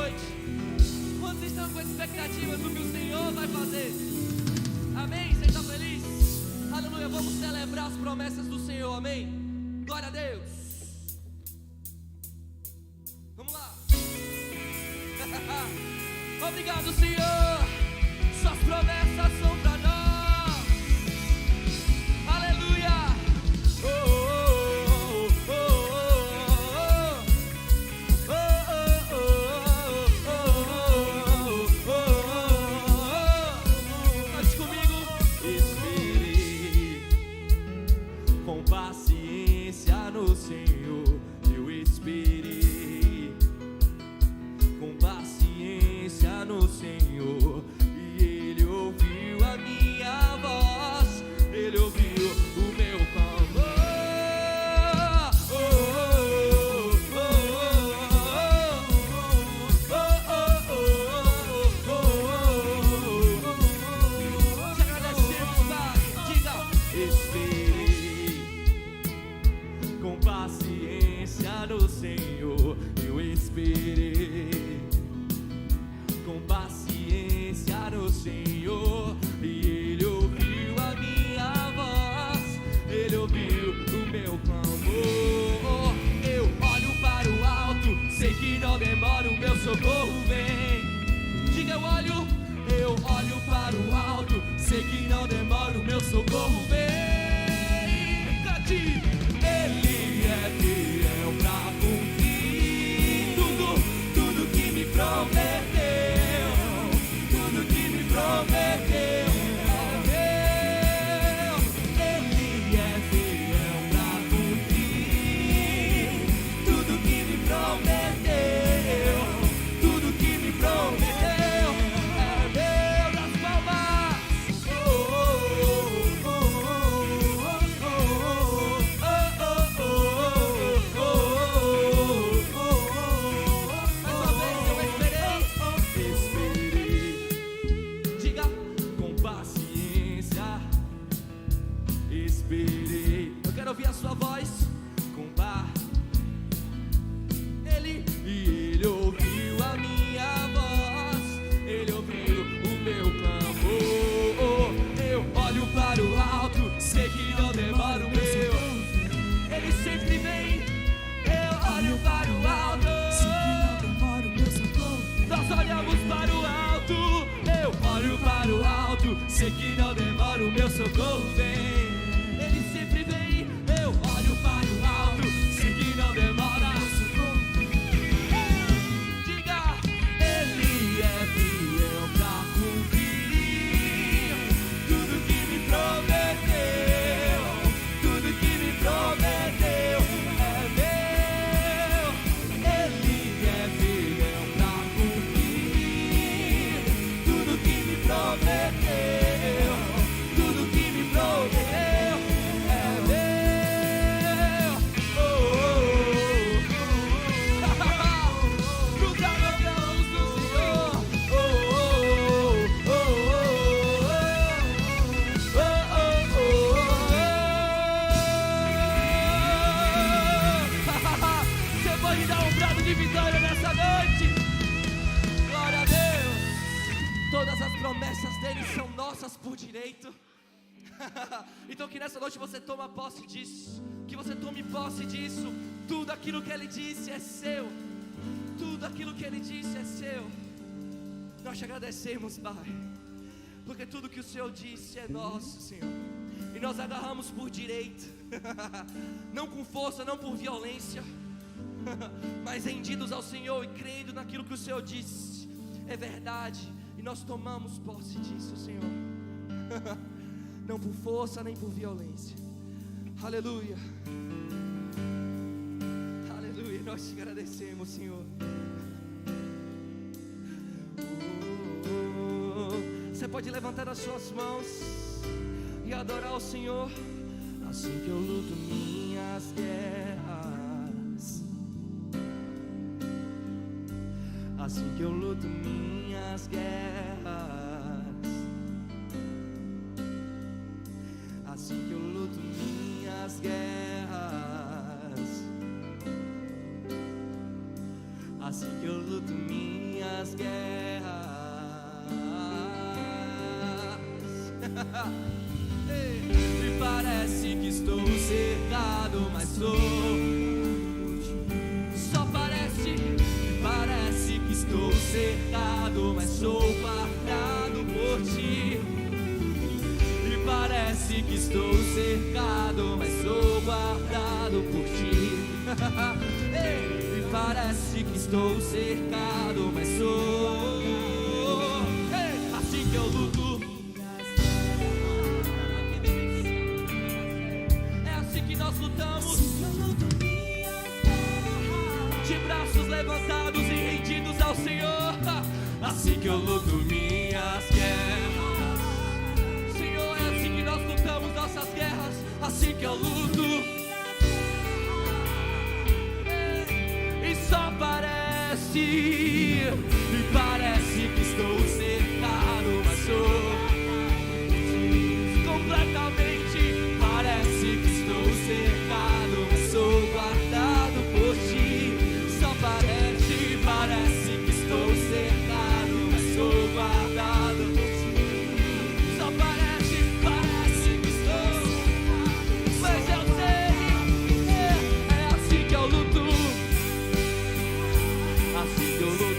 noite? Quantos estão com expectativas do que o Senhor vai fazer? Amém? Você está feliz? Aleluia, vamos celebrar as promessas do Senhor, amém? Glória a Deus. Vamos lá. Obrigado, Senhor. Suas promessas são para nós. Aleluia. Cante comigo. Esperei com paciência no Senhor. Eu esperei com paciência no Senhor, e Ele ouviu a minha voz, Ele ouviu o meu clamor. Te agradecemos, Pai. Diga. Esperei com paciência no Senhor. Eu esperei com paciência no Senhor, e Ele ouviu a minha voz, Ele ouviu o meu clamor. Eu olho para o alto, sei que não demora, o meu socorro vem. Diga, eu olho para o alto, sei que não demora, o meu socorro vem. Cante. Ele é fiel pra cumprir tudo que me prometeu, tudo que me prometeu é meu. Ele é fiel pra cumprir tudo que me prometeu, tudo que me prometeu é meu. Das palmas. Mais uma vez eu esperei. Esperei Diga. com paciência, esperei Eu quero ouvir a sua voz. com bar, Ele. e Ele ouviu a minha voz, Ele ouviu o meu clamor. Eu olho para o alto, sei que não demora o meu. Ele sempre vem. Eu olho para o alto. Nós olhamos para o alto, eu olho para o alto, sei que não demora, o meu socorro vem. Ele sempre vem. Eu olho para o alto, sei que não demora. Diga. Ele é fiel pra cumprir tudo que me prometeu, tudo que me prometeu é meu. Ele é fiel pra cumprir tudo que me prometeu, tudo que me prometeu é meu. Oh, Nunca negamos do Senhor. Você pode dar um brado de vitória nessa noite. Glória a Deus. Todas as promessas dele são nossas por direito. Então que nessa noite você toma posse disso, que você tome posse disso. Tudo aquilo que ele disse é seu. Tudo aquilo que ele disse é seu. Nós te agradecemos, Pai, porque tudo que o Senhor disse é nosso, Senhor, e nós agarramos por direito. Não com força, não por violência, mas rendidos ao Senhor e crendo naquilo que o Senhor disse é verdade, e nós tomamos posse disso, Senhor. Não por força nem por violência. Aleluia. Aleluia. Nós te agradecemos, Senhor. Você pode levantar as suas mãos e adorar o Senhor. assim que eu luto minhas guerras, assim que eu luto minhas guerras, assim que eu luto minhas guerras, assim que eu luto minhas Me parece que estou cercado, mas sou. Só parece, me parece que estou cercado, mas sou guardado por ti. Me parece que estou cercado, mas sou guardado por ti. Me parece que estou cercado, mas sou. Assim que eu luto. É assim que nós lutamos, de braços levantados e rendidos ao Senhor. Assim que eu luto minhas guerras, Senhor, é assim que nós lutamos nossas guerras. Assim que eu luto, e só parece, me parece que estou cercado, mas sou completamente. Parece que estou cercado, mas sou guardado por ti. Só parece, parece que estou cercado, mas sou guardado por ti. Só parece, parece que estou, mas eu sei, é assim que eu luto. Assim que eu luto.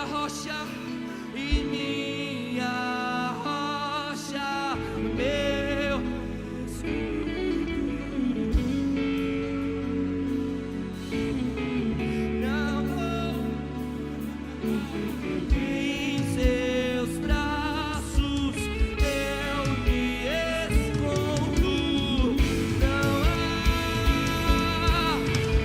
minha rocha, e minha rocha, meu não em seus braços eu me escondo. Não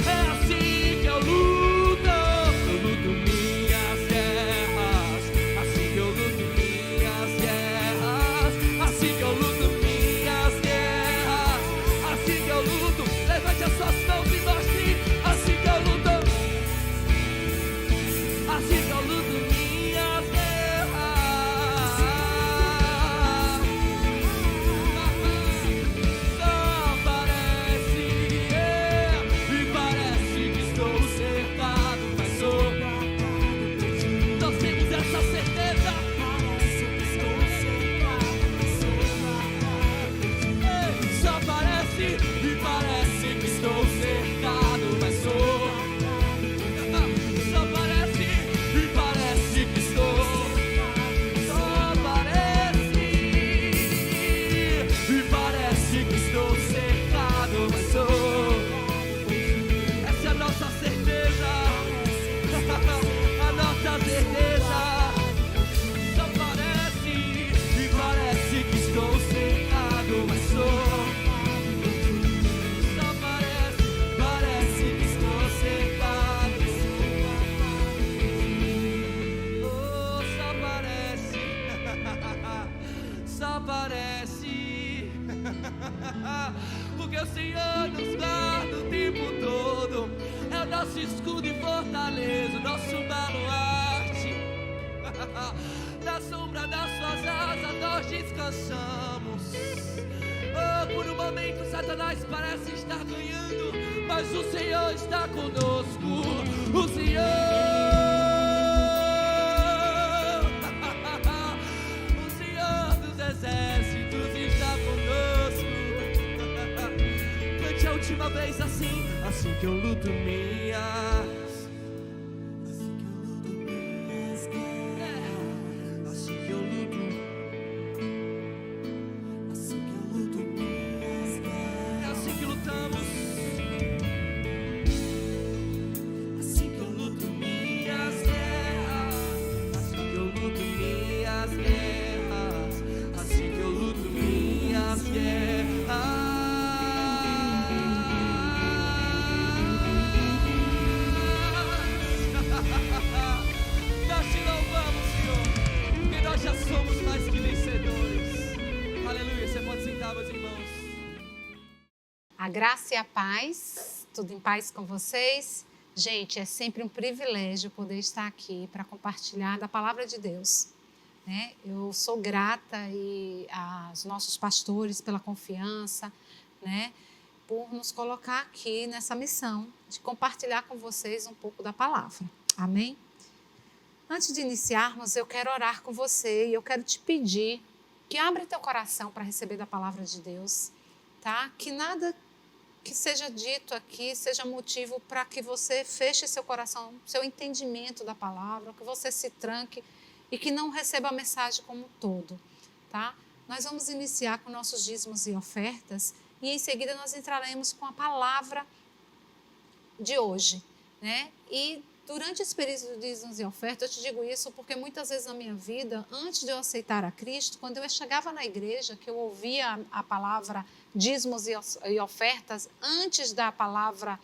é assim que eu luto minhas guerras, assim que eu luto minhas guerras, assim que eu luto minhas guerras, assim que eu luto. Levante as suas mãos e mostre, assim que eu luto, assim que eu luto minhas guerras. Só parece, e parece que estou cercado, mas sou. Nós temos essa certeza. Só parece, e parece que estou cercado, mas sou. Só parece, e parece que estou. Só parece, e parece que estou cercado, mas sou. Essa é a nossa certeza. A nossa certeza. Só parece, e parece que estou cercado, mas sou. Só parece que estou cercado. Oh, só parece. Só parece. Porque o Senhor nos guarda o tempo todo. É o nosso escudo e fortaleza, o nosso baluarte. Na sombra das suas asas nós descansamos. Oh, por um momento Satanás parece estar ganhando, mas o Senhor está conosco. O Senhor, o Senhor dos exércitos está conosco. Cante a última vez assim, assim que eu luto minhas. Assim que eu luto, é assim que lutamos. Assim que eu luto minhas guerras, assim que eu luto minhas guerras, assim que eu luto minhas guerras. Nós te louvamos, Senhor, porque nós já somos mais que vencedores. Aleluia. Você pode sentar, meus irmãos. A graça e a paz, tudo em paz com vocês? Gente, é sempre um privilégio poder estar aqui para compartilhar da palavra de Deus, né? Eu sou grata aos nossos pastores pela confiança, né? Por nos colocar aqui nessa missão de compartilhar com vocês um pouco da palavra. Amém? Antes de iniciarmos, eu quero orar com você e eu quero te pedir que abra teu coração para receber da palavra de Deus, tá? Que nada que seja dito aqui seja motivo para que você feche seu coração, seu entendimento da palavra, que você se tranque e que não receba a mensagem como um todo, tá? Nós vamos iniciar com nossos dízimos e ofertas e em seguida nós entraremos com a palavra de hoje, né? E durante esse período de dízimos e ofertas, eu te digo isso porque muitas vezes na minha vida, antes de eu aceitar a Cristo, quando eu chegava na igreja, que eu ouvia a palavra dízimos e ofertas, antes da palavra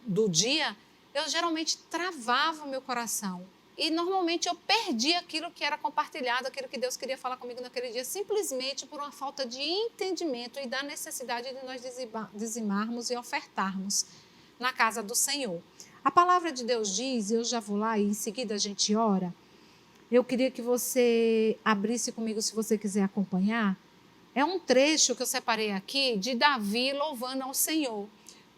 do dia, eu geralmente travava o meu coração. E normalmente eu perdia aquilo que era compartilhado, aquilo que Deus queria falar comigo naquele dia, simplesmente por uma falta de entendimento e da necessidade de nós dizimarmos e ofertarmos na casa do Senhor. A palavra de Deus diz, eu já vou lá e em seguida a gente ora. Eu queria que você abrisse comigo, se você quiser acompanhar. É um trecho que eu separei aqui de Davi louvando ao Senhor.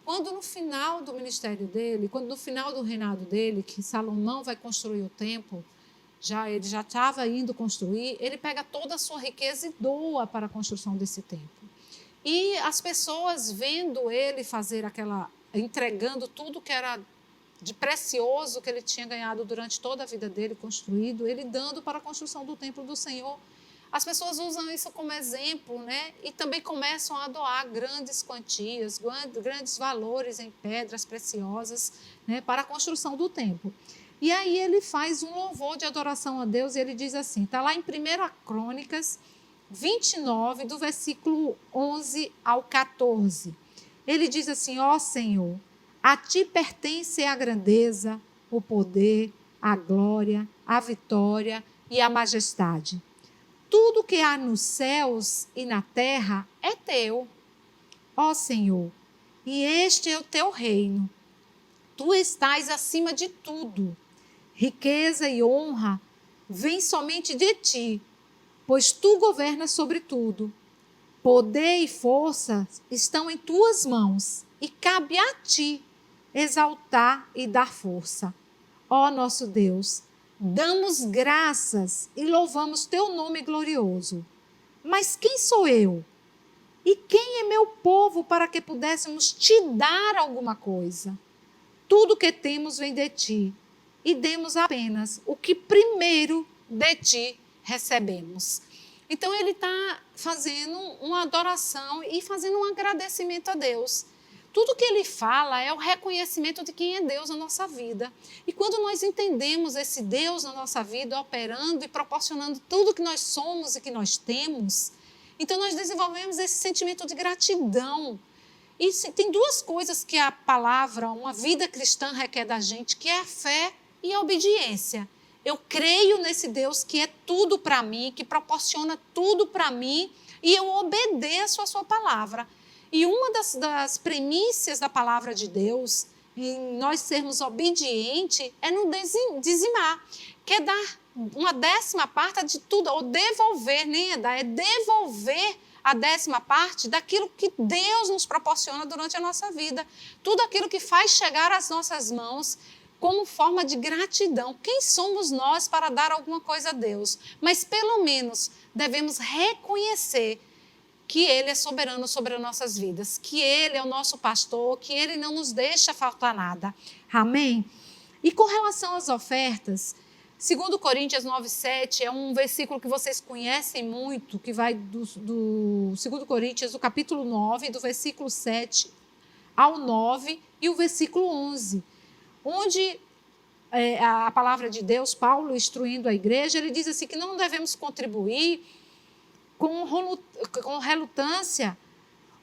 Quando no final do ministério dele, quando no final do reinado dele, que Salomão vai construir o templo, ele já estava indo construir, ele pega toda a sua riqueza e doa para a construção desse templo. E as pessoas vendo ele fazer entregando tudo que era de precioso que ele tinha ganhado durante toda a vida dele, construído, ele dando para a construção do templo do Senhor. As pessoas usam isso como exemplo, né? E também começam a doar grandes quantias, grandes valores em pedras preciosas, né? Para a construção do templo. E aí ele faz um louvor de adoração a Deus e ele diz assim, está lá em 1 Crônicas 29, do versículo 11 ao 14. Ele diz assim, ó Senhor, a ti pertence a grandeza, o poder, a glória, a vitória e a majestade. Tudo que há nos céus e na terra é teu, ó Senhor, e este é o teu reino. Tu estás acima de tudo. Riqueza e honra vêm somente de ti, pois tu governas sobre tudo. Poder e força estão em tuas mãos, e cabe a ti exaltar e dar força. Ó nosso Deus, damos graças e louvamos teu nome glorioso. Mas quem sou eu? E quem é meu povo para que pudéssemos te dar alguma coisa? Tudo que temos vem de ti, e demos apenas o que primeiro de ti recebemos. Então ele está fazendo uma adoração e fazendo um agradecimento a Deus. Tudo que ele fala é o reconhecimento de quem é Deus na nossa vida. E quando nós entendemos esse Deus na nossa vida, operando e proporcionando tudo que nós somos e que nós temos, então nós desenvolvemos esse sentimento de gratidão. E tem duas coisas que a palavra, uma vida cristã requer da gente, que é a fé e a obediência. Eu creio nesse Deus que é tudo para mim, que proporciona tudo para mim, e eu obedeço a sua palavra. E uma das premissas da palavra de Deus, em nós sermos obedientes, é não dizimar, que é dar uma 10ª de tudo, ou devolver, nem é dar, é devolver a 10ª daquilo que Deus nos proporciona durante a nossa vida. Tudo aquilo que faz chegar às nossas mãos como forma de gratidão. Quem somos nós para dar alguma coisa a Deus? Mas pelo menos devemos reconhecer que Ele é soberano sobre as nossas vidas, que Ele é o nosso pastor, que Ele não nos deixa faltar nada. Amém? E com relação às ofertas, 2 Coríntios 9:7 é um versículo que vocês conhecem muito, que vai do 2 Coríntios, do capítulo 9, do versículo 7 ao 9 e o versículo 11, onde a palavra de Deus, Paulo instruindo a igreja, ele diz assim que não devemos contribuir com relutância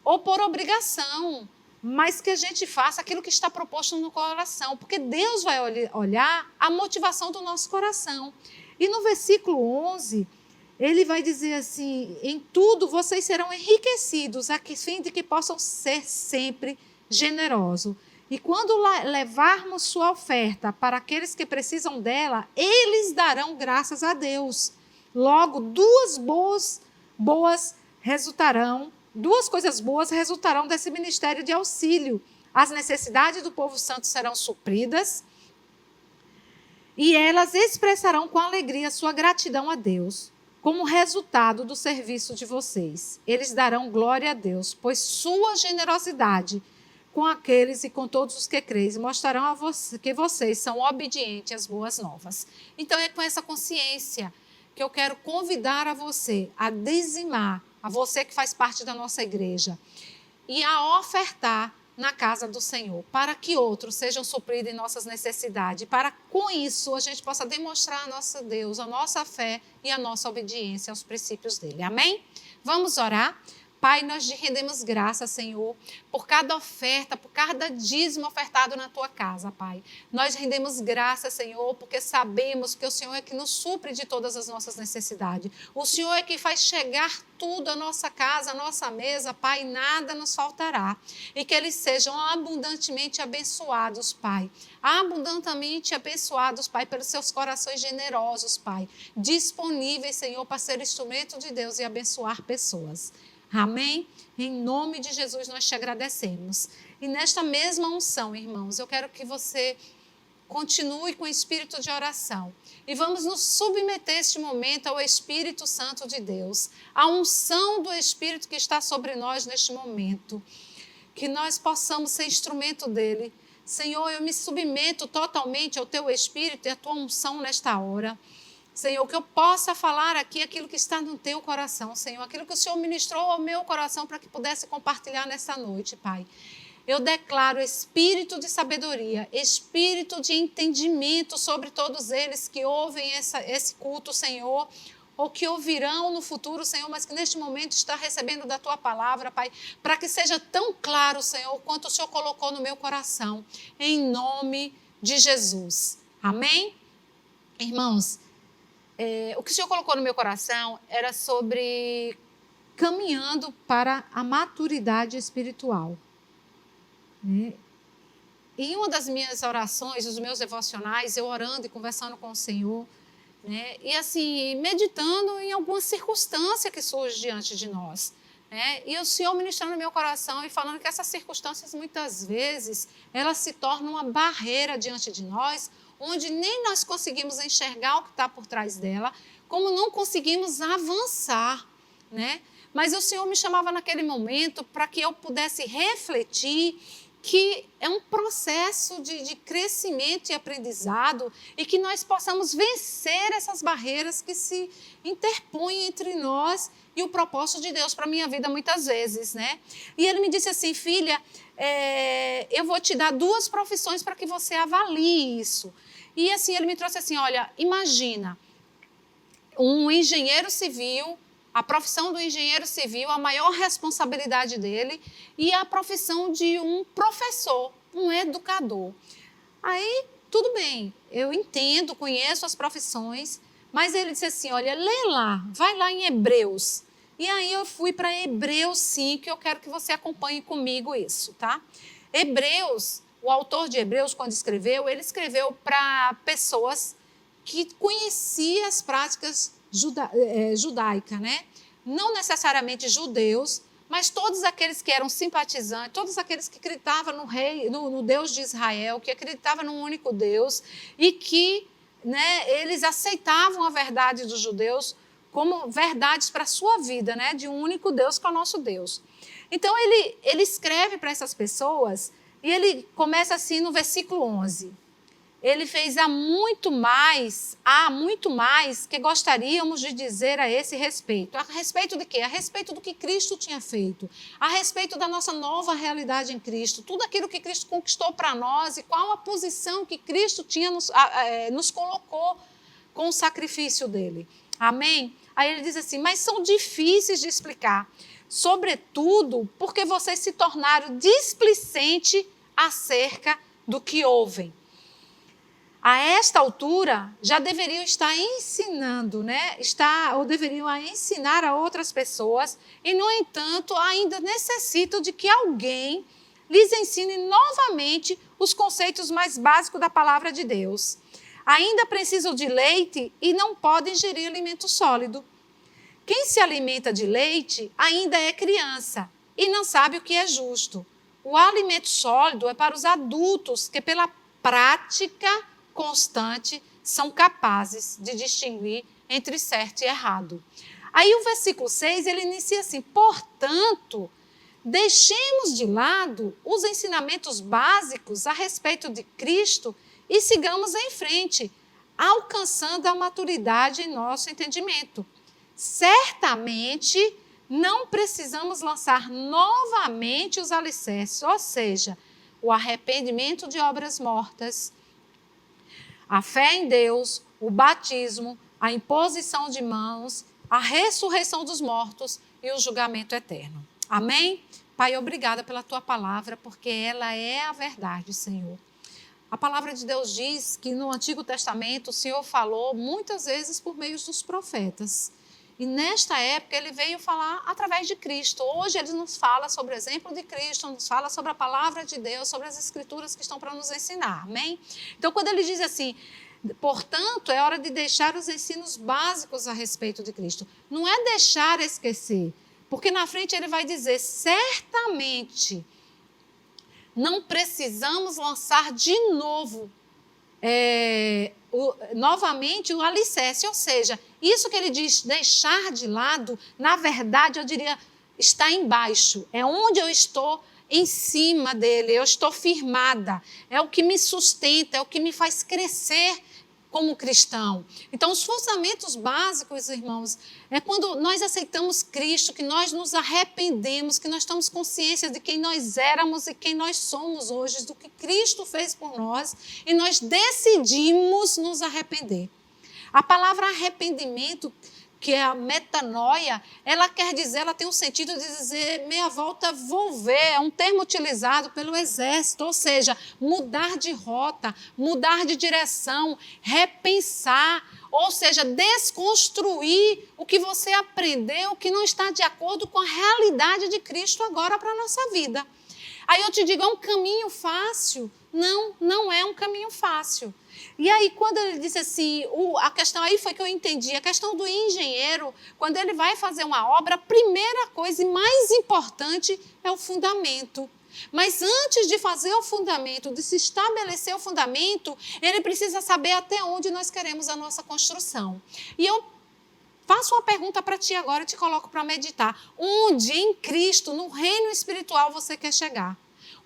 ou por obrigação, mas que a gente faça aquilo que está proposto no coração, porque Deus vai olhar a motivação do nosso coração. E no versículo 11, ele vai dizer assim, em tudo vocês serão enriquecidos, a fim de que possam ser sempre generosos. E quando levarmos sua oferta para aqueles que precisam dela, eles darão graças a Deus. Logo, duas coisas boas resultarão desse ministério de auxílio. As necessidades do povo santo serão supridas e elas expressarão com alegria sua gratidão a Deus, como resultado do serviço de vocês. Eles darão glória a Deus, pois sua generosidade com aqueles e com todos os que creem mostrarão a você que vocês são obedientes às boas novas. Então é com essa consciência que eu quero convidar a você a dizimar, a você que faz parte da nossa igreja, e a ofertar na casa do Senhor, para que outros sejam supridos em nossas necessidades, para com isso a gente possa demonstrar a nosso Deus, a nossa fé e a nossa obediência aos princípios dele. Amém? Vamos orar? Pai, nós te rendemos graça, Senhor, por cada oferta, por cada dízimo ofertado na tua casa, Pai. Nós rendemos graça, Senhor, porque sabemos que o Senhor é que nos supre de todas as nossas necessidades. O Senhor é que faz chegar tudo à nossa casa, à nossa mesa, Pai, nada nos faltará. E que eles sejam abundantemente abençoados, Pai. Abundantemente abençoados, Pai, pelos seus corações generosos, Pai. Disponíveis, Senhor, para ser instrumento de Deus e abençoar pessoas. Amém? Em nome de Jesus nós te agradecemos. E nesta mesma unção, irmãos, eu quero que você continue com o espírito de oração. E vamos nos submeter este momento ao Espírito Santo de Deus, à unção do Espírito que está sobre nós neste momento. Que nós possamos ser instrumento dele, Senhor, eu me submeto totalmente ao Teu Espírito e à Tua unção nesta hora. Senhor, que eu possa falar aqui aquilo que está no Teu coração, Senhor, aquilo que o Senhor ministrou ao meu coração para que pudesse compartilhar nesta noite, Pai. Eu declaro espírito de sabedoria, espírito de entendimento sobre todos eles que ouvem esse culto, Senhor, ou que ouvirão no futuro, Senhor, mas que neste momento está recebendo da Tua palavra, Pai, para que seja tão claro, Senhor, quanto o Senhor colocou no meu coração, em nome de Jesus. Amém? Irmãos, o que o Senhor colocou no meu coração era sobre caminhando para a maturidade espiritual. Né? Em uma das minhas orações, os meus devocionais, eu orando e conversando com o Senhor, né? E assim, meditando em alguma circunstância que surge diante de nós. Né? E o Senhor ministrando no meu coração e falando que essas circunstâncias, muitas vezes, elas se tornam uma barreira diante de nós, onde nem nós conseguimos enxergar o que está por trás dela, como não conseguimos avançar. Né? Mas o Senhor me chamava naquele momento para que eu pudesse refletir que é um processo de crescimento e aprendizado e que nós possamos vencer essas barreiras que se interpõem entre nós e o propósito de Deus para a minha vida muitas vezes. Né? E ele me disse assim, filha, eu vou te dar 2 profissões para que você avalie isso. E assim, ele me trouxe assim, olha, imagina, um engenheiro civil, a profissão do engenheiro civil, a maior responsabilidade dele, e a profissão de um professor, um educador. Aí, tudo bem, eu entendo, conheço as profissões, mas ele disse assim, olha, lê lá, vai lá em Hebreus. E aí eu fui para Hebreus 5, que eu quero que você acompanhe comigo isso, tá? Hebreus, o autor de Hebreus, quando escreveu, ele escreveu para pessoas que conheciam as práticas judaica, né? Não necessariamente judeus, mas todos aqueles que eram simpatizantes, todos aqueles que acreditavam no rei, no Deus de Israel, que acreditavam num único Deus e que, né, eles aceitavam a verdade dos judeus como verdades para a sua vida, né, de um único Deus que é o nosso Deus. Então ele escreve para essas pessoas e ele começa assim no versículo 11. Ele fez há muito mais que gostaríamos de dizer a esse respeito. A respeito de quê? A respeito do que Cristo tinha feito. A respeito da nossa nova realidade em Cristo. Tudo aquilo que Cristo conquistou para nós e qual a posição que Cristo tinha nos colocou com o sacrifício dele. Amém? Aí ele diz assim, mas são difíceis de explicar. Sobretudo porque vocês se tornaram displicentes acerca do que ouvem. A esta altura, já deveriam estar ensinando, né? Ou deveriam ensinar a outras pessoas e, no entanto, ainda necessitam de que alguém lhes ensine novamente os conceitos mais básicos da palavra de Deus. Ainda precisam de leite e não podem ingerir alimento sólido. Quem se alimenta de leite ainda é criança e não sabe o que é justo. O alimento sólido é para os adultos que, pela prática constante, são capazes de distinguir entre certo e errado. Aí o versículo 6, ele inicia assim, portanto, deixemos de lado os ensinamentos básicos a respeito de Cristo e sigamos em frente, alcançando a maturidade em nosso entendimento. Certamente, não precisamos lançar novamente os alicerces, ou seja, o arrependimento de obras mortas, a fé em Deus, o batismo, a imposição de mãos, a ressurreição dos mortos e o julgamento eterno. Amém? Pai, obrigada pela tua palavra, porque ela é a verdade, Senhor. A palavra de Deus diz que no Antigo Testamento o Senhor falou muitas vezes por meio dos profetas. E nesta época ele veio falar através de Cristo. Hoje ele nos fala sobre o exemplo de Cristo, nos fala sobre a palavra de Deus, sobre as escrituras que estão para nos ensinar. Amém? Então quando ele diz assim, portanto, é hora de deixar os ensinos básicos a respeito de Cristo. Não é deixar esquecer, porque na frente ele vai dizer, certamente, não precisamos lançar de novo, novamente o alicerce, ou seja, isso que ele diz, deixar de lado, na verdade eu diria, está embaixo, é onde eu estou em cima dele, eu estou firmada, é o que me sustenta, é o que me faz crescer como cristão. Então, os fundamentos básicos, irmãos, é quando nós aceitamos Cristo, que nós nos arrependemos, que nós temos consciência de quem nós éramos e quem nós somos hoje, do que Cristo fez por nós, e nós decidimos nos arrepender. A palavra arrependimento, que é a metanoia, ela quer dizer, ela tem um sentido de dizer meia volta volver, é um termo utilizado pelo exército, ou seja, mudar de rota, mudar de direção, repensar, ou seja, desconstruir o que você aprendeu, que não está de acordo com a realidade de Cristo agora para a nossa vida. Aí eu te digo, é um caminho fácil? Não, não é um caminho fácil. E aí, quando ele disse assim, a questão aí foi que eu entendi, a questão do engenheiro, quando ele vai fazer uma obra, a primeira coisa e mais importante é o fundamento. Mas antes de fazer o fundamento, de se estabelecer o fundamento, ele precisa saber até onde nós queremos a nossa construção. E eu faço uma pergunta para ti agora e te coloco para meditar. Onde em Cristo, no reino espiritual, você quer chegar?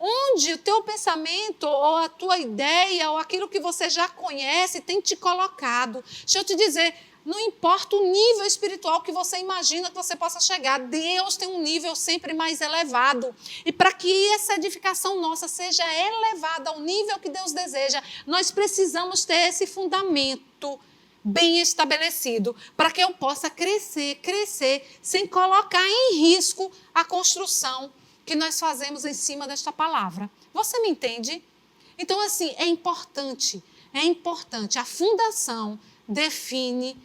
Onde o teu pensamento, ou a tua ideia, ou aquilo que você já conhece tem te colocado. Deixa eu te dizer, não importa o nível espiritual que você imagina que você possa chegar, Deus tem um nível sempre mais elevado. E para que essa edificação nossa seja elevada ao nível que Deus deseja, nós precisamos ter esse fundamento bem estabelecido, para que eu possa crescer, sem colocar em risco a construção que nós fazemos em cima desta palavra. Você me entende? Então, assim, é importante. A fundação define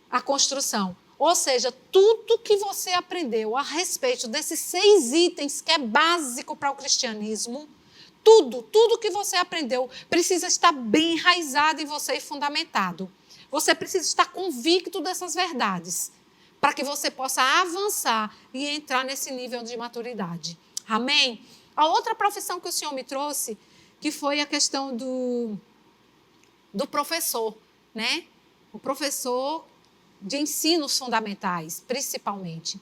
a construção. Ou seja, tudo que você aprendeu a respeito desses 6 itens que é básico para o cristianismo, tudo que você aprendeu precisa estar bem enraizado em você e fundamentado. Você precisa estar convicto dessas verdades, para que você possa avançar e entrar nesse nível de maturidade. Amém? A outra profissão que o Senhor me trouxe, que foi a questão do professor, né? O professor de ensinos fundamentais, principalmente.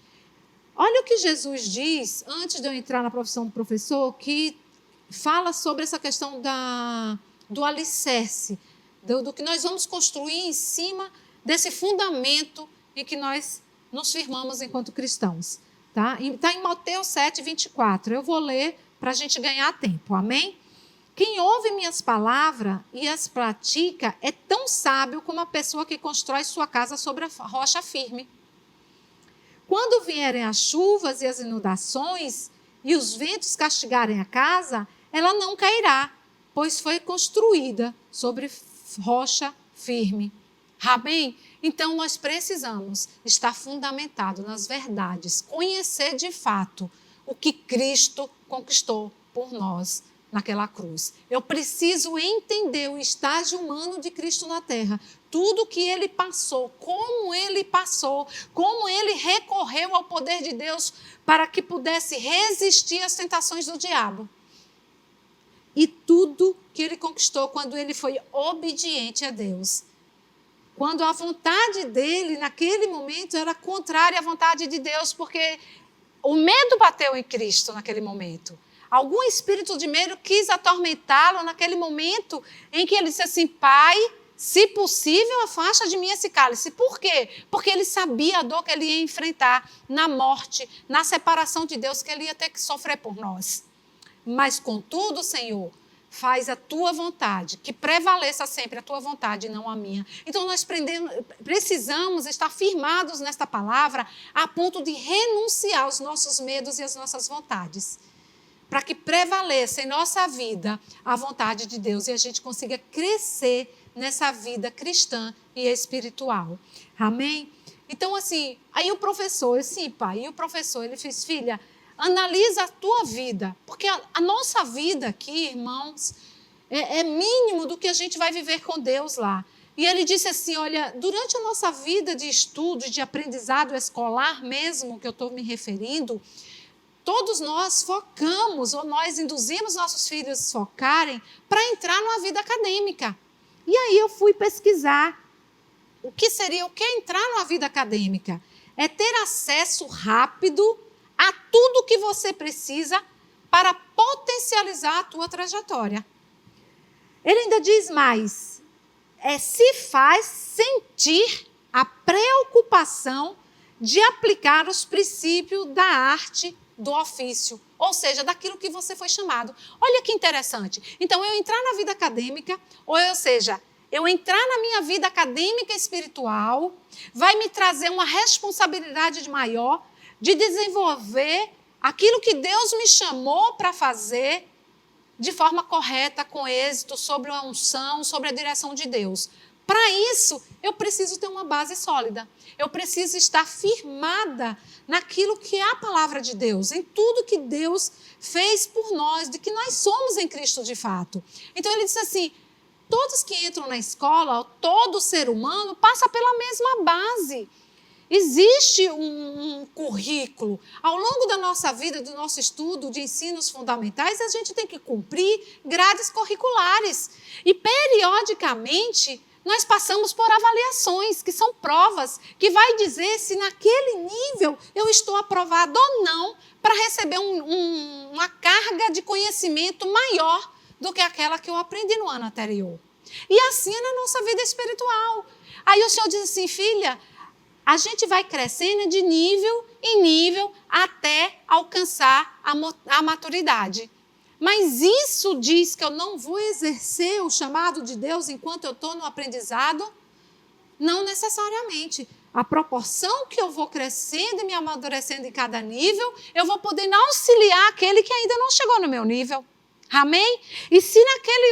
Olha o que Jesus diz, antes de eu entrar na profissão do professor, que fala sobre essa questão do alicerce, do que nós vamos construir em cima desse fundamento em que nós nos firmamos enquanto cristãos. Está em Mateus 7, 24. Eu vou ler para a gente ganhar tempo. Amém? Quem ouve minhas palavras e as pratica é tão sábio como a pessoa que constrói sua casa sobre a rocha firme. Quando vierem as chuvas e as inundações e os ventos castigarem a casa, ela não cairá, pois foi construída sobre rocha firme. Amém? Então, nós precisamos estar fundamentado nas verdades, conhecer de fato o que Cristo conquistou por nós naquela cruz. Eu preciso entender o estágio humano de Cristo na terra, tudo que ele passou, como ele recorreu ao poder de Deus para que pudesse resistir às tentações do diabo. E tudo que ele conquistou quando ele foi obediente a Deus. Quando a vontade dele, naquele momento, era contrária à vontade de Deus, porque o medo bateu em Cristo naquele momento. Algum espírito de medo quis atormentá-lo naquele momento em que ele disse assim, Pai, se possível, afasta de mim esse cálice. Por quê? Porque ele sabia a dor que ele ia enfrentar na morte, na separação de Deus, que ele ia ter que sofrer por nós. Mas, contudo, Senhor, faz a tua vontade, que prevaleça sempre a tua vontade e não a minha. Então, nós precisamos estar firmados nesta palavra a ponto de renunciar aos nossos medos e às nossas vontades, para que prevaleça em nossa vida a vontade de Deus e a gente consiga crescer nessa vida cristã e espiritual. Amém? Então, assim, aí o professor, ele fez, filha, analisa a tua vida, porque a nossa vida aqui, irmãos, é mínimo do que a gente vai viver com Deus lá. E ele disse assim, olha, durante a nossa vida de estudo, de aprendizado escolar mesmo, que eu estou me referindo, todos nós focamos, ou nós induzimos nossos filhos a focarem para entrar numa vida acadêmica. E aí eu fui pesquisar o que é entrar numa vida acadêmica. É ter acesso rápido a tudo que você precisa para potencializar a tua trajetória. Ele ainda diz mais, se faz sentir a preocupação de aplicar os princípios da arte do ofício, ou seja, daquilo que você foi chamado. Olha que interessante. Então, eu entrar na vida acadêmica, ou seja, eu entrar na minha vida acadêmica e espiritual, vai me trazer uma responsabilidade maior de desenvolver aquilo que Deus me chamou para fazer de forma correta, com êxito, sobre a unção, sobre a direção de Deus. Para isso, eu preciso ter uma base sólida. Eu preciso estar firmada naquilo que é a palavra de Deus, em tudo que Deus fez por nós, de que nós somos em Cristo de fato. Então, ele disse assim, todos que entram na escola, todo ser humano, passa pela mesma base. Existe um currículo. Ao longo da nossa vida, do nosso estudo de ensinos fundamentais, a gente tem que cumprir grades curriculares. E, periodicamente, nós passamos por avaliações, que são provas, que vai dizer se naquele nível eu estou aprovado ou não para receber uma carga de conhecimento maior do que aquela que eu aprendi no ano anterior. E assim é na nossa vida espiritual. Aí o Senhor diz assim, filha, a gente vai crescendo de nível em nível até alcançar a maturidade. Mas isso diz que eu não vou exercer o chamado de Deus enquanto eu estou no aprendizado? Não necessariamente. A proporção que eu vou crescendo e me amadurecendo em cada nível, eu vou poder auxiliar aquele que ainda não chegou no meu nível. Amém? E se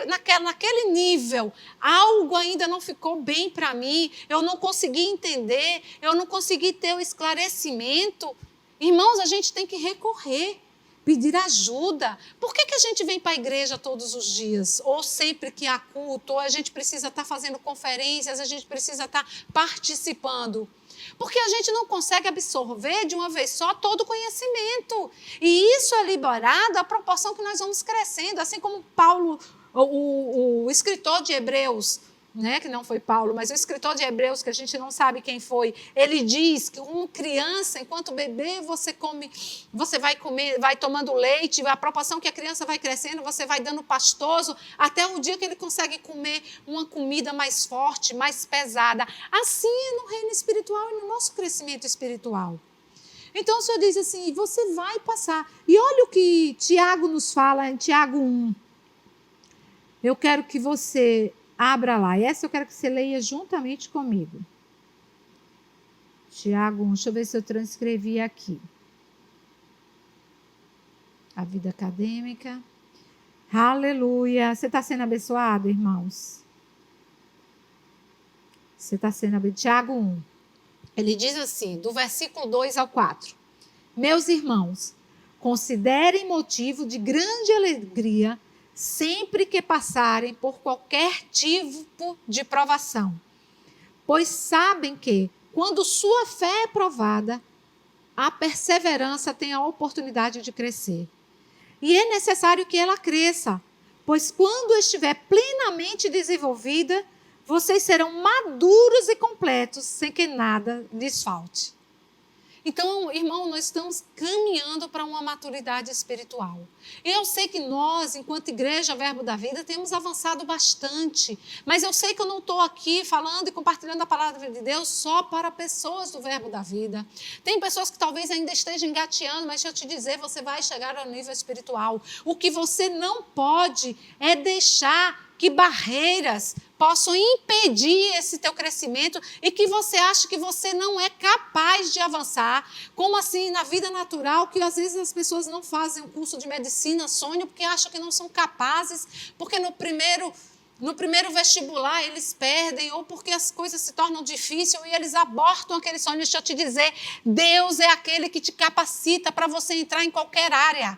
naquele nível algo ainda não ficou bem para mim, eu não consegui entender, eu não consegui ter o esclarecimento, irmãos, a gente tem que recorrer, pedir ajuda. Por que a gente vem para a igreja todos os dias? Ou sempre que há culto, ou a gente precisa estar fazendo conferências, a gente precisa estar participando? Porque a gente não consegue absorver de uma vez só todo o conhecimento. E isso é liberado à proporção que nós vamos crescendo. Assim como Paulo, o escritor de Hebreus, né, que não foi Paulo, mas o escritor de Hebreus, que a gente não sabe quem foi, ele diz que uma criança, enquanto bebê, você vai comer, vai tomando leite, a proporção que a criança vai crescendo, você vai dando pastoso, até o dia que ele consegue comer uma comida mais forte, mais pesada. Assim é no reino espiritual e no nosso crescimento espiritual. Então o Senhor diz assim, você vai passar. E olha o que Tiago nos fala em Tiago 1. Eu quero que você abra lá. E essa eu quero que você leia juntamente comigo. Tiago 1, deixa eu ver se eu transcrevi aqui. A vida acadêmica. Aleluia. Você está sendo abençoado, irmãos? Você está sendo abençoado. Tiago 1. Ele diz assim, do versículo 2 ao 4. Meus irmãos, considerem motivo de grande alegria sempre que passarem por qualquer tipo de provação, pois sabem que, quando sua fé é provada, a perseverança tem a oportunidade de crescer. E é necessário que ela cresça, pois quando estiver plenamente desenvolvida, vocês serão maduros e completos, sem que nada lhes falte. Então, irmão, nós estamos caminhando para uma maturidade espiritual. E eu sei que nós, enquanto Igreja Verbo da Vida, temos avançado bastante. Mas eu sei que eu não estou aqui falando e compartilhando a palavra de Deus só para pessoas do Verbo da Vida. Tem pessoas que talvez ainda estejam engateando, mas deixa eu te dizer, você vai chegar ao nível espiritual. O que você não pode é deixar que barreiras possam impedir esse teu crescimento e que você acha que você não é capaz de avançar, como assim na vida natural, que às vezes as pessoas não fazem o curso de medicina, sonham, porque acham que não são capazes, porque no primeiro vestibular eles perdem, ou porque as coisas se tornam difíceis e eles abortam aquele sonho. Deixa eu te dizer, Deus é aquele que te capacita para você entrar em qualquer área.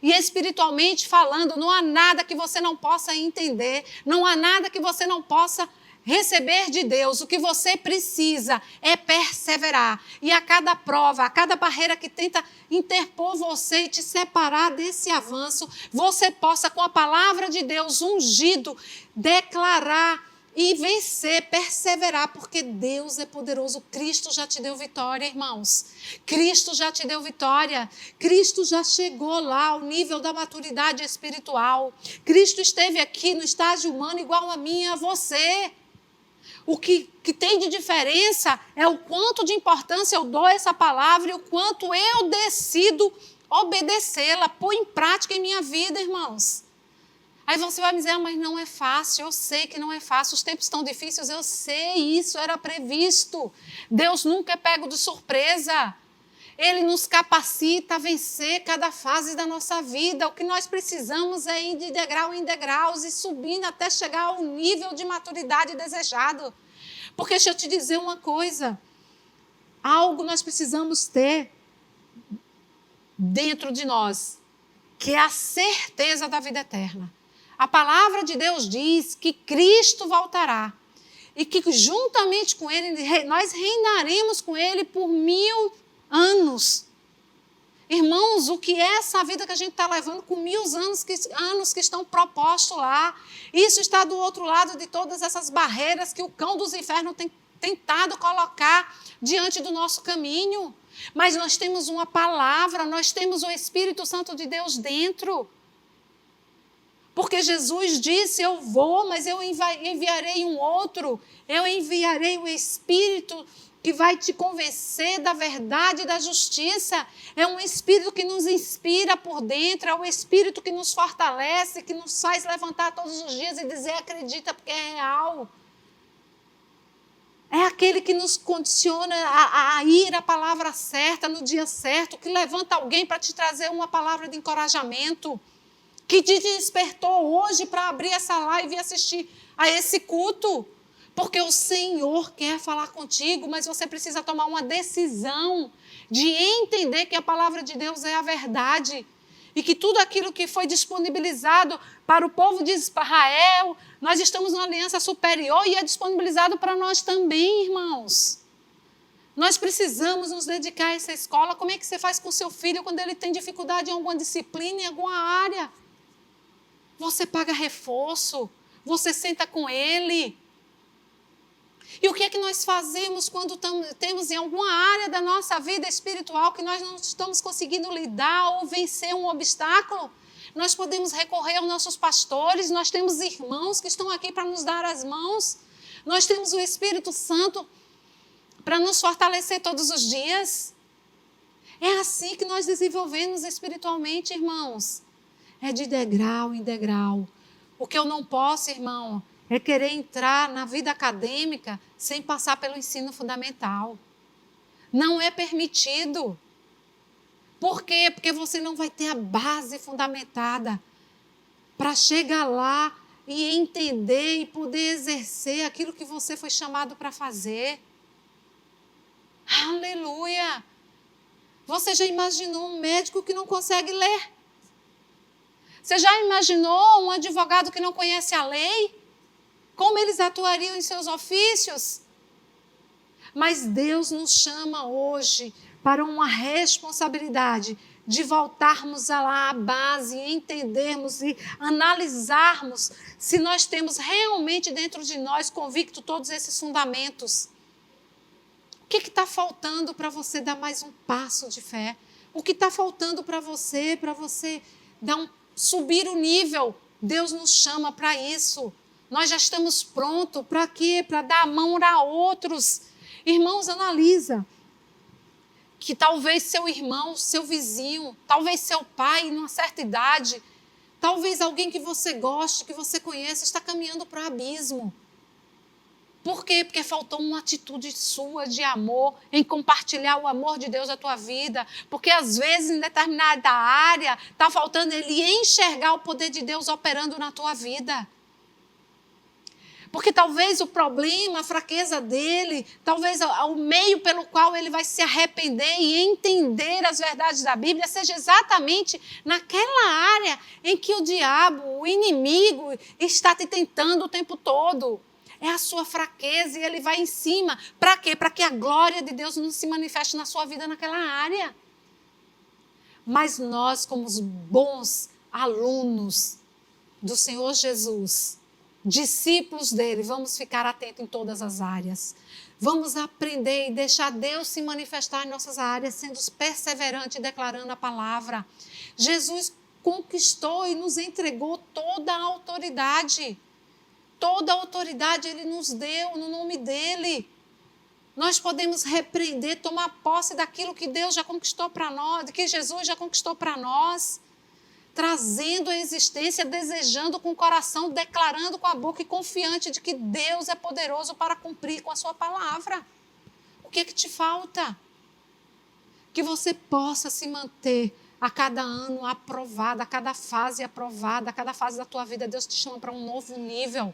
E espiritualmente falando, não há nada que você não possa entender, não há nada que você não possa receber de Deus. O que você precisa é perseverar. E a cada prova, a cada barreira que tenta interpor você e te separar desse avanço, você possa, com a palavra de Deus ungido, declarar e vencer, perseverar, porque Deus é poderoso. Cristo já te deu vitória, irmãos. Cristo já te deu vitória. Cristo já chegou lá ao nível da maturidade espiritual. Cristo esteve aqui no estágio humano igual a mim e a você. O que tem de diferença é o quanto de importância eu dou a essa palavra e o quanto eu decido obedecê-la, pôr em prática em minha vida, irmãos. Aí você vai me dizer, mas não é fácil. Eu sei que não é fácil, os tempos estão difíceis, eu sei, isso era previsto. Deus nunca é pego de surpresa. Ele nos capacita a vencer cada fase da nossa vida. O que nós precisamos é ir de degrau em degraus e subindo até chegar ao nível de maturidade desejado. Porque deixa eu te dizer uma coisa, algo nós precisamos ter dentro de nós, que é a certeza da vida eterna. A palavra de Deus diz que Cristo voltará e que juntamente com Ele, nós reinaremos com Ele por 1000 anos. Irmãos, o que é essa vida que a gente está levando com 1000 anos que estão propostos lá? Isso está do outro lado de todas essas barreiras que o cão dos infernos tem tentado colocar diante do nosso caminho. Mas nós temos uma palavra, nós temos o Espírito Santo de Deus dentro. Porque Jesus disse, eu vou, mas eu enviarei um outro. Eu enviarei o Espírito que vai te convencer da verdade e da justiça. É um Espírito que nos inspira por dentro, é o Espírito que nos fortalece, que nos faz levantar todos os dias e dizer, acredita, porque é real. É aquele que nos condiciona a ir à palavra certa, no dia certo, que levanta alguém para te trazer uma palavra de encorajamento, que te despertou hoje para abrir essa live e assistir a esse culto. Porque o Senhor quer falar contigo, mas você precisa tomar uma decisão de entender que a palavra de Deus é a verdade e que tudo aquilo que foi disponibilizado para o povo de Israel, nós estamos numa aliança superior e é disponibilizado para nós também, irmãos. Nós precisamos nos dedicar a essa escola. Como é que você faz com o seu filho quando ele tem dificuldade em alguma disciplina, em alguma área? Você paga reforço, você senta com ele. E o que é que nós fazemos quando temos em alguma área da nossa vida espiritual que nós não estamos conseguindo lidar ou vencer um obstáculo? Nós podemos recorrer aos nossos pastores, nós temos irmãos que estão aqui para nos dar as mãos, nós temos o Espírito Santo para nos fortalecer todos os dias. É assim que nós desenvolvemos espiritualmente, irmãos. É de degrau em degrau. O que eu não posso, irmão, é querer entrar na vida acadêmica sem passar pelo ensino fundamental. Não é permitido. Por quê? Porque você não vai ter a base fundamentada para chegar lá e entender e poder exercer aquilo que você foi chamado para fazer. Aleluia! Você já imaginou um médico que não consegue ler? Você já imaginou um advogado que não conhece a lei? Como eles atuariam em seus ofícios? Mas Deus nos chama hoje para uma responsabilidade de voltarmos lá à base, entendermos e analisarmos se nós temos realmente dentro de nós convicto todos esses fundamentos. O que está faltando para você dar mais um passo de fé? O que está faltando para você subir o nível? Deus nos chama para isso. Nós já estamos prontos para quê? Para dar a mão a outros. Irmãos, analisa que talvez seu irmão, seu vizinho, talvez seu pai, numa certa idade, talvez alguém que você goste, que você conheça, está caminhando para o abismo. Por quê? Porque faltou uma atitude sua de amor, em compartilhar o amor de Deus na tua vida. Porque às vezes, em determinada área, está faltando ele enxergar o poder de Deus operando na tua vida. Porque talvez o problema, a fraqueza dele, talvez o meio pelo qual ele vai se arrepender e entender as verdades da Bíblia seja exatamente naquela área em que o diabo, o inimigo, está te tentando o tempo todo. É a sua fraqueza e ele vai em cima. Para quê? Para que a glória de Deus não se manifeste na sua vida naquela área. Mas nós, como os bons alunos do Senhor Jesus, discípulos dele, vamos ficar atentos em todas as áreas. Vamos aprender e deixar Deus se manifestar em nossas áreas, sendo perseverante e declarando a palavra. Jesus conquistou e nos entregou toda a autoridade. Toda a autoridade Ele nos deu no nome dEle. Nós podemos repreender, tomar posse daquilo que Deus já conquistou para nós, que Jesus já conquistou para nós, trazendo a existência, desejando com o coração, declarando com a boca e confiante de que Deus é poderoso para cumprir com a sua palavra. O que é que te falta? Que você possa se manter a cada ano aprovada, a cada fase aprovada, a cada fase da tua vida. Deus te chama para um novo nível,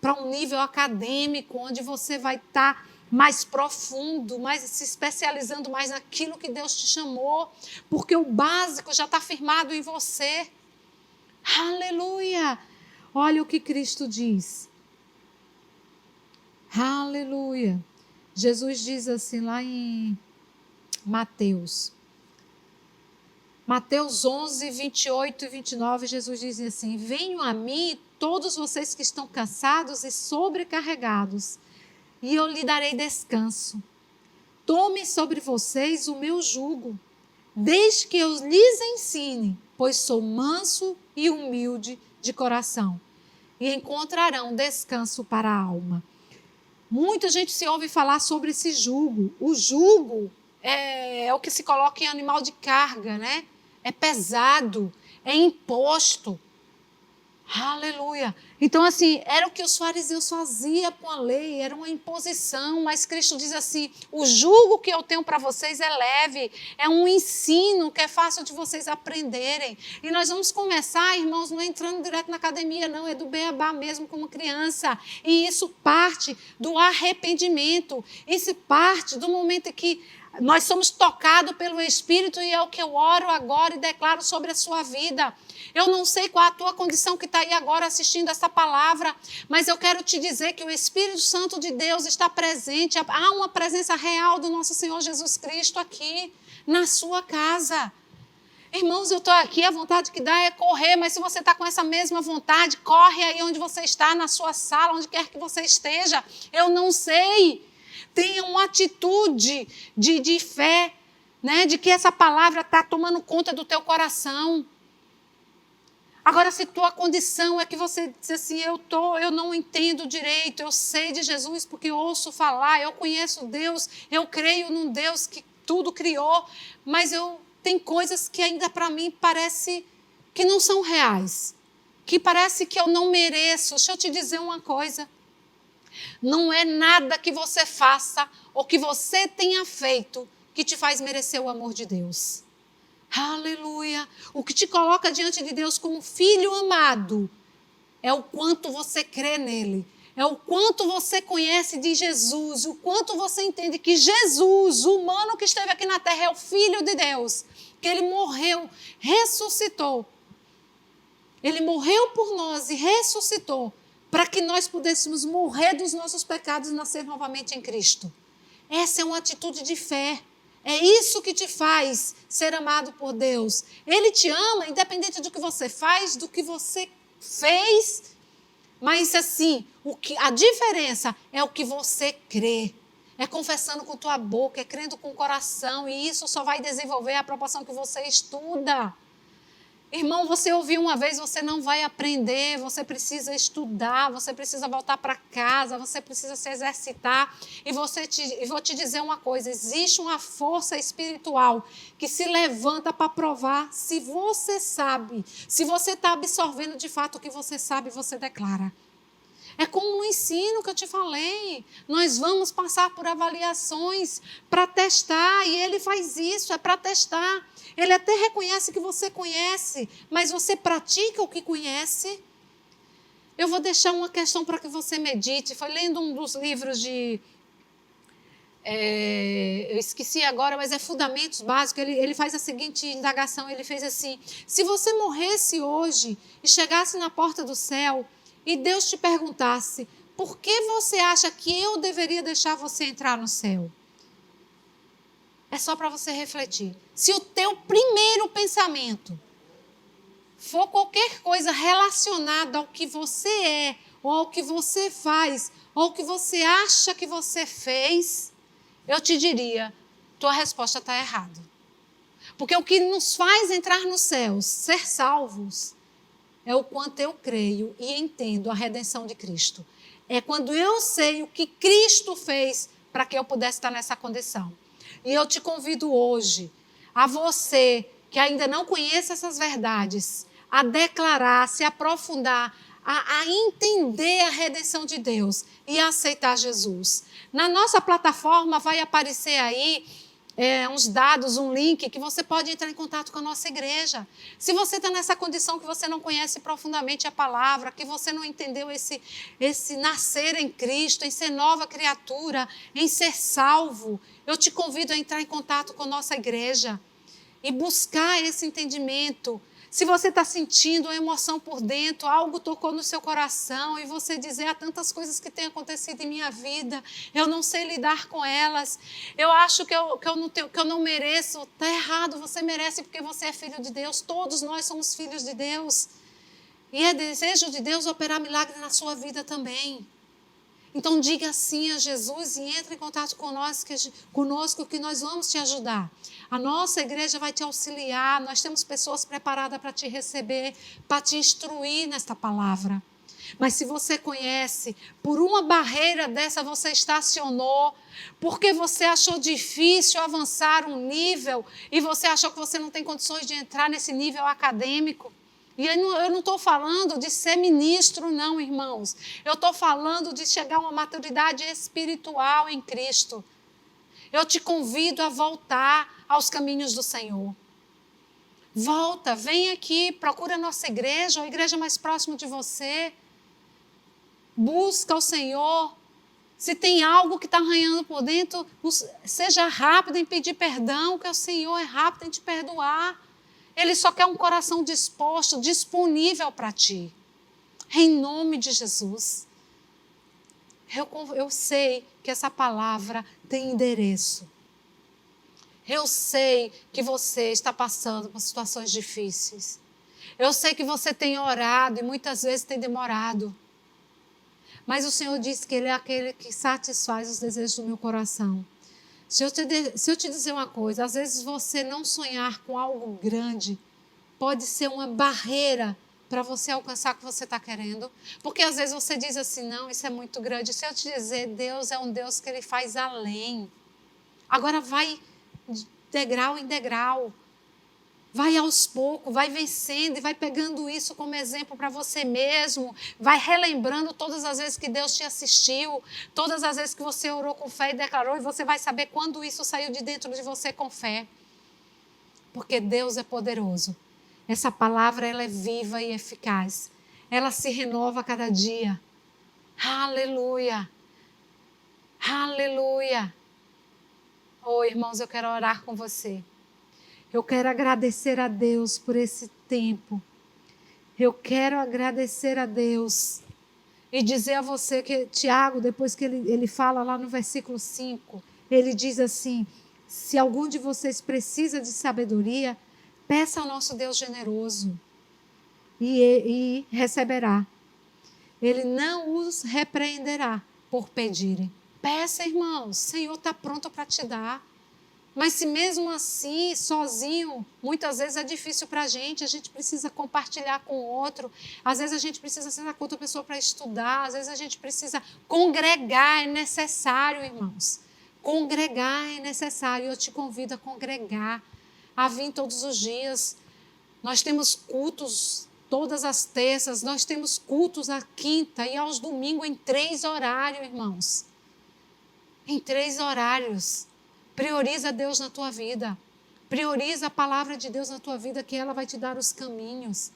para um nível acadêmico, onde você vai estar mais profundo, mais se especializando mais naquilo que Deus te chamou, porque o básico já está firmado em você. Aleluia! Olha o que Cristo diz. Aleluia! Jesus diz assim lá em Mateus 11, 28 e 29, Jesus diz assim: venham a mim todos vocês que estão cansados e sobrecarregados, e eu lhe darei descanso. Tomem sobre vocês o meu jugo, desde que eu lhes ensine, pois sou manso e humilde de coração, e encontrarão descanso para a alma. Muita gente se ouve falar sobre esse jugo. O jugo é o que se coloca em animal de carga, né? É pesado, é imposto. Aleluia! Então, assim, era o que os fariseus faziam com a lei, era uma imposição, mas Cristo diz assim: o jugo que eu tenho para vocês é leve, é um ensino que é fácil de vocês aprenderem. E nós vamos começar, irmãos, não é entrando direto na academia, não, é do beabá mesmo como criança. E isso parte do arrependimento, isso parte do momento em que nós somos tocados pelo Espírito, e é o que eu oro agora e declaro sobre a sua vida. Eu não sei qual a tua condição que está aí agora assistindo essa palavra, mas eu quero te dizer que o Espírito Santo de Deus está presente. Há uma presença real do nosso Senhor Jesus Cristo aqui na sua casa. Irmãos, eu estou aqui, a vontade que dá é correr, mas se você está com essa mesma vontade, corre aí onde você está, na sua sala, onde quer que você esteja. Eu não sei. Tenha uma atitude de fé, né? De que essa palavra está tomando conta do teu coração. Agora, se tua condição é que você diz assim: eu não entendo direito, eu sei de Jesus porque eu ouço falar, eu conheço Deus, eu creio num Deus que tudo criou, mas tem coisas que ainda para mim parece que não são reais, que parece que eu não mereço. Deixa eu te dizer uma coisa. Não é nada que você faça ou que você tenha feito que te faz merecer o amor de Deus. Aleluia! O que te coloca diante de Deus como filho amado é o quanto você crê nele, é o quanto você conhece de Jesus, o quanto você entende que Jesus, o humano que esteve aqui na terra, é o Filho de Deus, que ele morreu, ressuscitou. Ele morreu por nós e ressuscitou, para que nós pudéssemos morrer dos nossos pecados e nascer novamente em Cristo. Essa é uma atitude de fé. É isso que te faz ser amado por Deus. Ele te ama, independente do que você faz, do que você fez. Mas assim, a diferença é o que você crê. É confessando com tua boca, é crendo com o coração. E isso só vai desenvolver à proporção que você estuda. Irmão, você ouviu uma vez, você não vai aprender, você precisa estudar, você precisa voltar para casa, você precisa se exercitar. E vou te dizer uma coisa, existe uma força espiritual que se levanta para provar se você sabe, se você está absorvendo de fato o que você sabe, você declara. É como no ensino que eu te falei, nós vamos passar por avaliações para testar, e ele faz isso, é para testar. Ele até reconhece que você conhece, mas você pratica o que conhece? Eu vou deixar uma questão para que você medite. Foi lendo um dos livros eu esqueci agora, mas é Fundamentos Básicos. Ele faz a seguinte indagação, ele fez assim: se você morresse hoje e chegasse na porta do céu e Deus te perguntasse, por que você acha que eu deveria deixar você entrar no céu? É só para você refletir. Se o teu primeiro pensamento for qualquer coisa relacionada ao que você é ou ao que você faz, ou ao que você acha que você fez, eu te diria, tua resposta está errada. Porque o que nos faz entrar nos céus, ser salvos, é o quanto eu creio e entendo a redenção de Cristo. É quando eu sei o que Cristo fez para que eu pudesse estar nessa condição. E eu te convido hoje, a você que ainda não conhece essas verdades, a declarar, se aprofundar, a entender a redenção de Deus e a aceitar Jesus. Na nossa plataforma vai aparecer aí uns dados, um link que você pode entrar em contato com a nossa igreja. Se você está nessa condição que você não conhece profundamente a palavra, que você não entendeu esse nascer em Cristo, em ser nova criatura, em ser salvo, eu te convido a entrar em contato com a nossa igreja e buscar esse entendimento. Se você está sentindo uma emoção por dentro, algo tocou no seu coração e você dizer, há tantas coisas que têm acontecido em minha vida, eu não sei lidar com elas, eu acho que eu não mereço, está errado, você merece porque você é filho de Deus, todos nós somos filhos de Deus. E é desejo de Deus operar milagre na sua vida também. Então diga sim a Jesus e entre em contato conosco que nós vamos te ajudar. A nossa igreja vai te auxiliar, nós temos pessoas preparadas para te receber, para te instruir nesta palavra. Mas se você conhece, por uma barreira dessa você estacionou, porque você achou difícil avançar um nível e você achou que você não tem condições de entrar nesse nível acadêmico, e eu não estou falando de ser ministro, não, irmãos. Eu estou falando de chegar a uma maturidade espiritual em Cristo. Eu te convido a voltar aos caminhos do Senhor. Volta, vem aqui, procura a nossa igreja, a igreja mais próxima de você. Busca o Senhor. Se tem algo que está arranhando por dentro, seja rápido em pedir perdão, que o Senhor é rápido em te perdoar. Ele só quer um coração disposto, disponível para ti. Em nome de Jesus. Eu sei que essa palavra tem endereço. Eu sei que você está passando por situações difíceis. Eu sei que você tem orado e muitas vezes tem demorado. Mas o Senhor disse que Ele é aquele que satisfaz os desejos do meu coração. Se eu te dizer uma coisa, às vezes você não sonhar com algo grande pode ser uma barreira para você alcançar o que você está querendo. Porque às vezes você diz assim, não, isso é muito grande. Se eu te dizer, Deus é um Deus que Ele faz além. Agora vai degrau em degrau. Vai aos poucos, vai vencendo e vai pegando isso como exemplo para você mesmo. Vai relembrando todas as vezes que Deus te assistiu, todas as vezes que você orou com fé e declarou, e você vai saber quando isso saiu de dentro de você com fé. Porque Deus é poderoso. Essa palavra ela é viva e eficaz. Ela se renova a cada dia. Aleluia! Aleluia! Oh, irmãos, eu quero orar com você. Eu quero agradecer a Deus por esse tempo. Eu quero agradecer a Deus e dizer a você que Tiago, depois que ele fala lá no versículo 5, ele diz assim, se algum de vocês precisa de sabedoria, peça ao nosso Deus generoso e receberá. Ele não os repreenderá por pedirem. Peça, irmãos, o Senhor está pronto para te dar. Mas se mesmo assim, sozinho, muitas vezes é difícil para a gente precisa compartilhar com o outro, às vezes a gente precisa sentar com outra pessoa para estudar, às vezes a gente precisa congregar, é necessário, irmãos. Congregar é necessário, eu te convido a congregar, a vir todos os dias. Nós temos cultos todas as terças, nós temos cultos à quinta e aos domingos em 3 horários, irmãos. Em 3 horários. Prioriza Deus na tua vida. Prioriza a palavra de Deus na tua vida, que ela vai te dar os caminhos.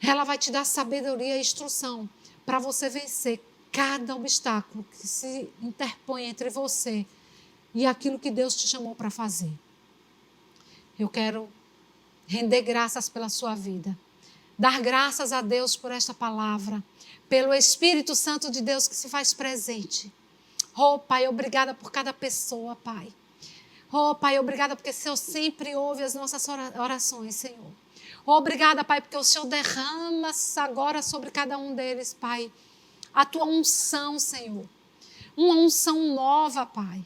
Ela vai te dar sabedoria e instrução para você vencer cada obstáculo que se interpõe entre você e aquilo que Deus te chamou para fazer. Eu quero render graças pela sua vida. Dar graças a Deus por esta palavra, pelo Espírito Santo de Deus que se faz presente. Oh, Pai, obrigada por cada pessoa, Pai. Oh, Pai, obrigada porque o Senhor sempre ouve as nossas orações, Senhor. Oh, obrigada, Pai, porque o Senhor derrama agora sobre cada um deles, Pai, a tua unção, Senhor. Uma unção nova, Pai.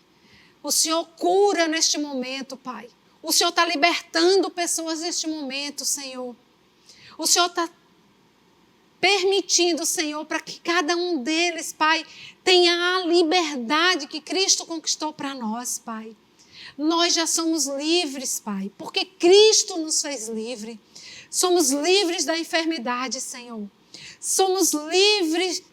O Senhor cura neste momento, Pai. O Senhor está libertando pessoas neste momento, Senhor. O Senhor está permitindo, Senhor, para que cada um deles, Pai, tenha a liberdade que Cristo conquistou para nós, Pai. Nós já somos livres, Pai, porque Cristo nos fez livre. Somos livres da enfermidade, Senhor. Somos livres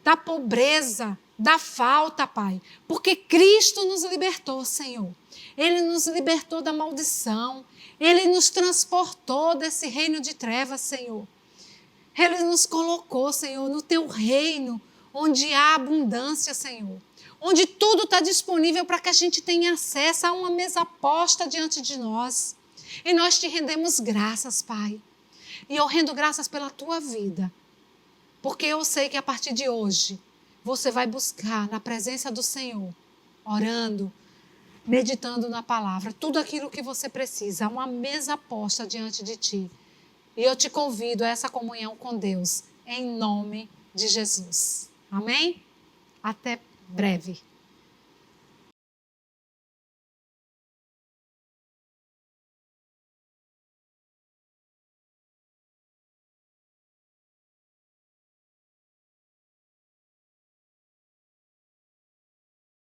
da pobreza, da falta, Pai, porque Cristo nos libertou, Senhor. Ele nos libertou da maldição. Ele nos transportou desse reino de trevas, Senhor. Ele nos colocou, Senhor, no teu reino, onde há abundância, Senhor. Onde tudo está disponível para que a gente tenha acesso a uma mesa posta diante de nós. E nós te rendemos graças, Pai. E eu rendo graças pela tua vida. Porque eu sei que a partir de hoje, você vai buscar na presença do Senhor, orando, meditando na palavra, tudo aquilo que você precisa, uma mesa posta diante de ti. E eu te convido a essa comunhão com Deus, em nome de Jesus. Amém? Até breve.